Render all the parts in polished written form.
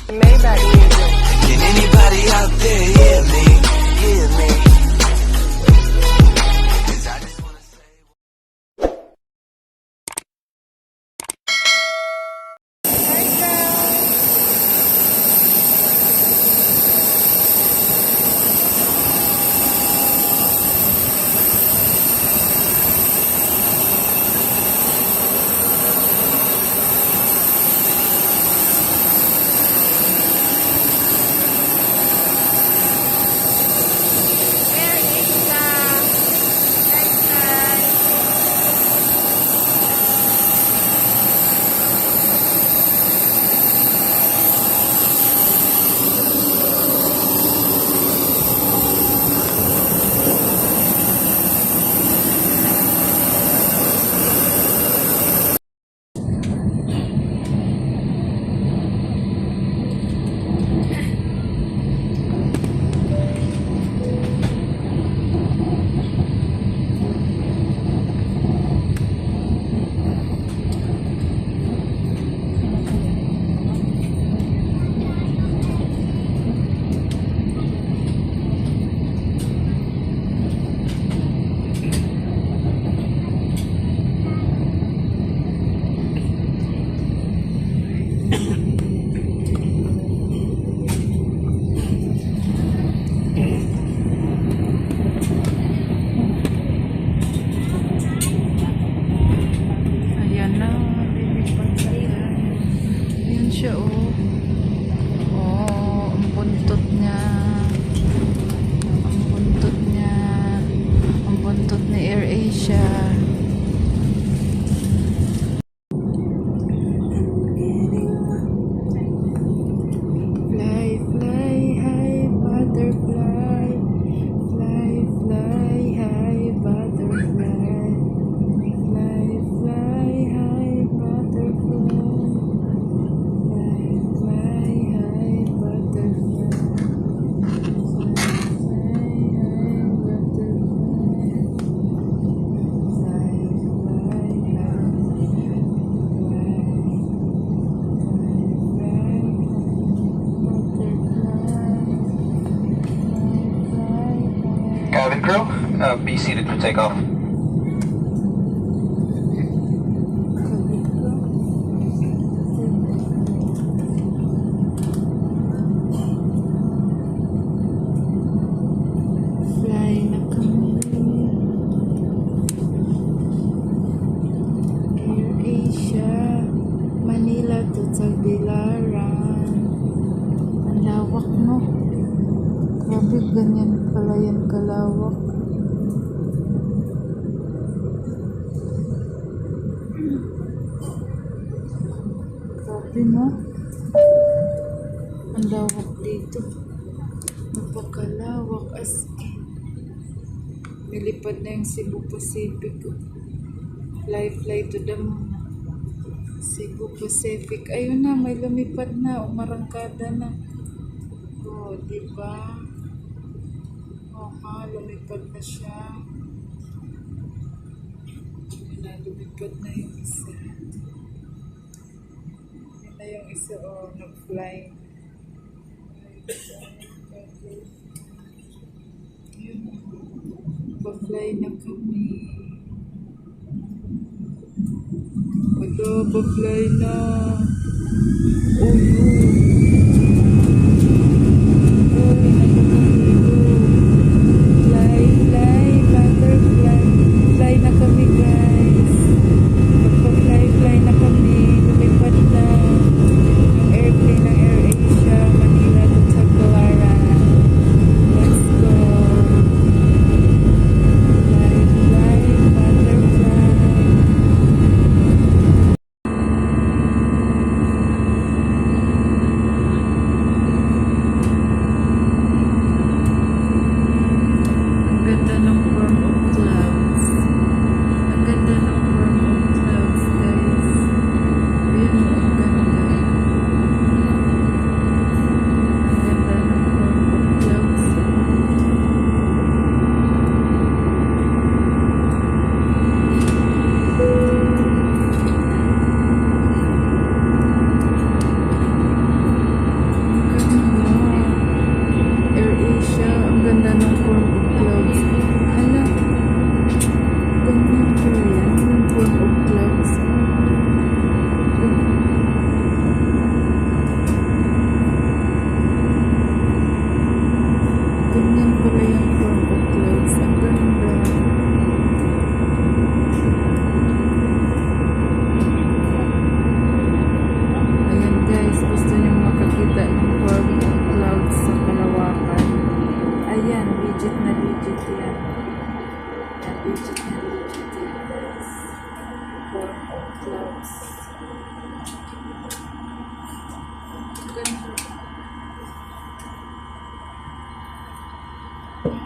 Maybach music. Can anybody out there hear me? Hear me? 'Cause I just wanna say. Ayan na, lilipad na yan. Yun siya, oh. Oh, ang buntot niya. Ang buntot niya. Ang buntot ni AirAsia. Fly, fly, high butterfly. Fly, fly, high butterfly. Fly, fly, high butterfly. Fly, fly, high butterfly. Fly, fly, high butterfly. Fly, fly, Cabin crew, be seated for takeoff. fly na kami. AirAsia, Manila to Tagbilaran. Ang lawak, no? Grabe, ganyan pala yan kalawak. Grabe, no? Ang lawak dito. Napakalawak as in. Nilipad na yung Cebu Pacific. Fly, fly to the moon. Cebu Pacific. Ayun na, may lumipad na. Umarangkada na. Oh, diba? Oh, ha, lumipad na siya. Ayun na, lumipad na yung isa. Ayun na yung isa, oh, nag-fly. Ayun, pa-fly na kami. Wala, pa-fly na. Oh, no. Fly, fly, butterfly. Fly na kami, guys. Magpa-fly, fly na kami. Lumipad na yung airplane ng AirAsia, Manila to Tagbilaran. Let's go. Fly, fly, butterfly.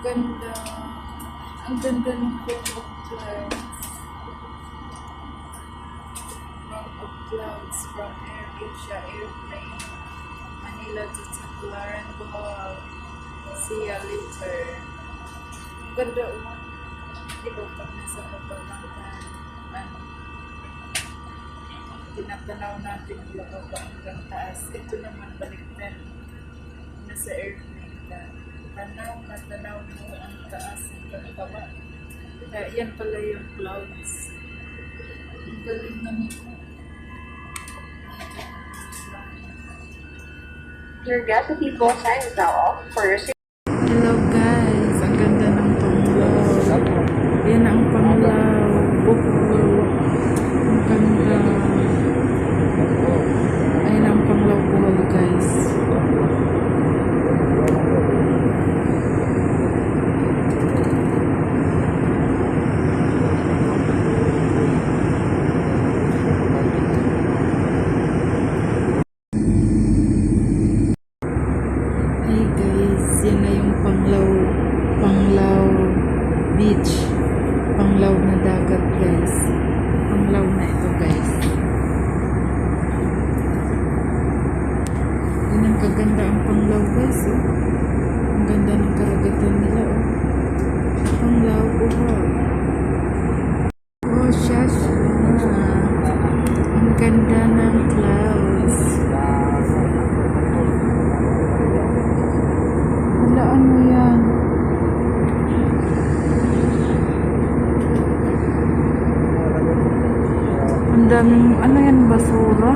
Ganda. Ang ganda ng form of clouds. Form of clouds from Air Asia airplane. Manila to Tacloban, Bohol. See ya later. Ang ganda oh. Diba pag nasa baba ng ano, tinatanaw natin yung baba hanggang taas. Ito naman baliktad. Nasa airplane ka. Tanaw mo ang taas hanggang baba. Kaya yan pala yung clouds. Ang galing naman. Your gas vehicle sign is now off for your Hello guys, ang ganda ng panglaw. Yan ang panglaw. Ang ganda. Ayan ang panglaw Bohol guys. Hey guys, yan na yung Panglaw Beach. Panglaw na dagat guys. Panglaw na ito guys. Yan ang kaganda ang Panglaw guys oh. Ang ganda ng karagatan nila oh. Panglaw Bohol. Oh shush. Ang ganda ng clouds. Walaan mo yan. Ang daming, ano yan, basura?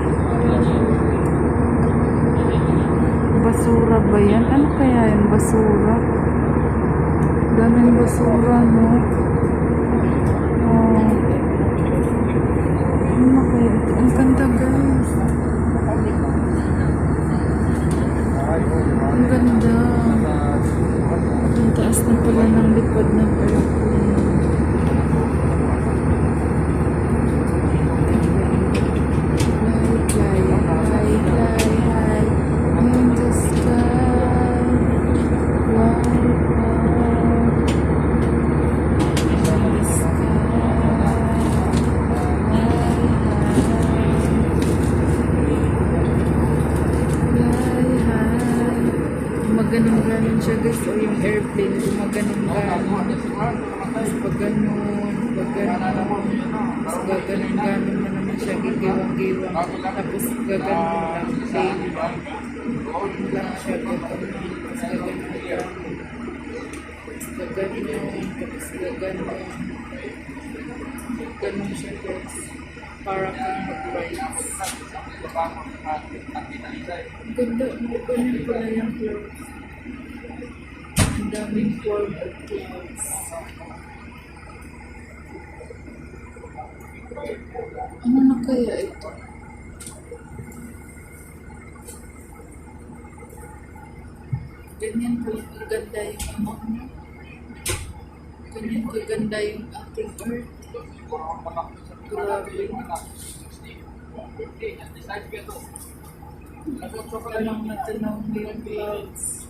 Basura ba yan? Ano kaya yung basura? Daming basura, no? Oh. Ano kaya ito? Ang ganda, guys. Ang ganda. Ang taas na pala ng lipad ng airplane. Fly in the sky. Fly in the sky. Gumaganon-ganon siya guys o yung airplane gumaganon-ganon tapos pag ganon tapos gaganon-ganon na naman siya gigiwang-giwang tapos gaganon lang tail lang siya gaganon tapos gaganon tapos gaganon ganon siya guys para kang mag-rides. Ang ganda, ganyan pala yung clouds. Ang daming form of clouds. Ano na kaya ito? Ganyan pala kaganda yung ano. Ganyan kaganda yung ating earth. Grabe. Walang natanaw mo yung clouds.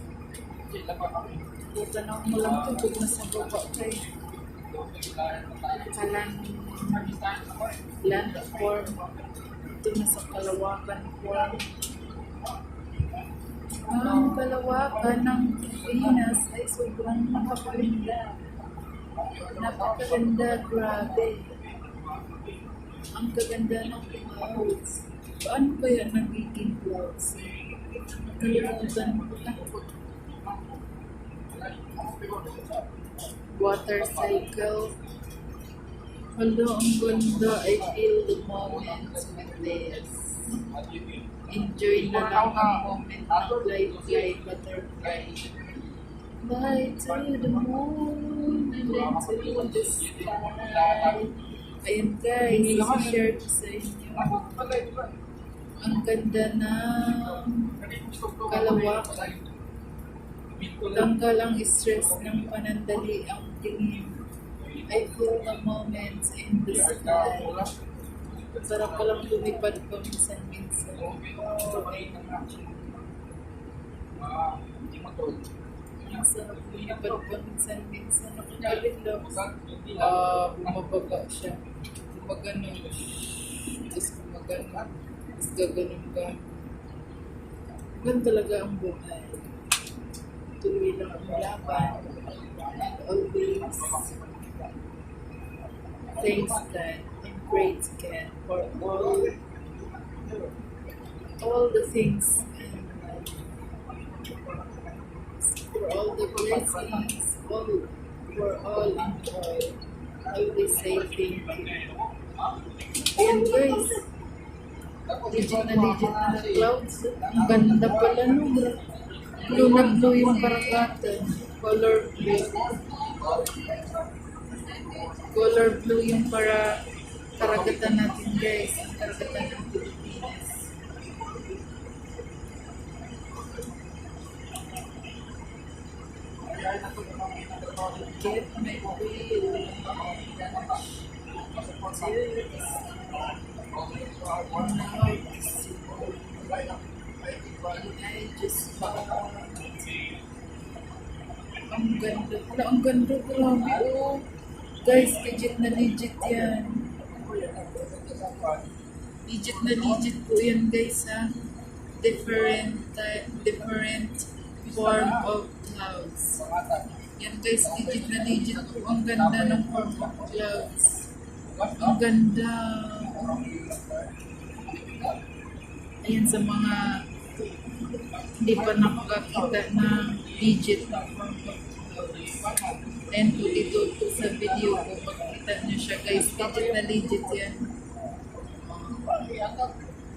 Natanaw mo lang ito pag nasa baba kayo. Landform. Ito nasa Kalawakan form. Ang kalawakan ng Pilipinas ay sobrang napakaganda. Napakaganda, grabe. Ang kaganda ng clouds. Paano kaya nagiging clouds? Nakalimutan ko na. Water cycle. Hello, ang ganda. I feel the moment with this. Enjoy na lang ang moment ng fly, butterfly. Fly to the moon and then to the sky. Ayan guys, i-share ko sa inyo. Ang ganda ng Kalawakan. Tanggal ang stress ng panandali ang tingin. I feel the moments in the sky. Sarap palang lumipad ko minsan-minsan. Ang sarap lumipad pa minsan-minsan. Nakagalit lang. Bumababa siya. Gumagano. Tapos gumagano. Tapos gaganon ka. Ganun talaga ang buhay. Tuloy lang ang laban. And always thanks God and praise God for all the things in life. For all the blessings, for all in all. Always say thank you. Ayan guys, legit na clouds. Ang ganda pala nung blue na blue yung parakatan. Color blue. Color blue yung karagatan natin guys. Ang karagatan ng Pilipinas. Get my will. I just found. Ang ganda. Hala, ang ganda. Grabe. Oh. Guys, legit na legit yan. Legit na legit po yan guys ha. Different form of clouds. Yan guys, legit na legit po. Ang ganda ng form of clouds. Ang ganda. Ayan sa mga hindi pa nakakakita na legit na form of clouds. And po dito po sa video ko, makikita nyo siya guys, legit yan.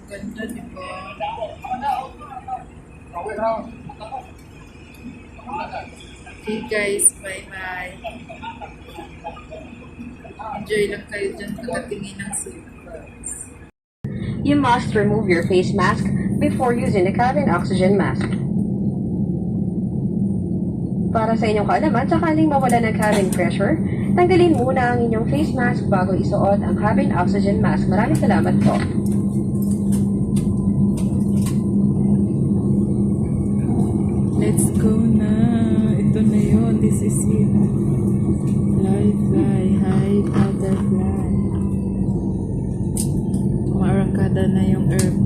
Ganda, di ba? Okay guys, bye-bye. Enjoy lang kayo dyan pagkatingin ng surprise. You must remove your face mask before using the cabin oxygen mask. Para sa inyong kaalaman, sakaling mawala ng cabin pressure, tanggalin muna ang inyong face mask bago isuot ang cabin oxygen mask. Maraming salamat po. Let's go na. Ito na yun. This is it. Fly, high, butterfly. Marakada na yung airplane.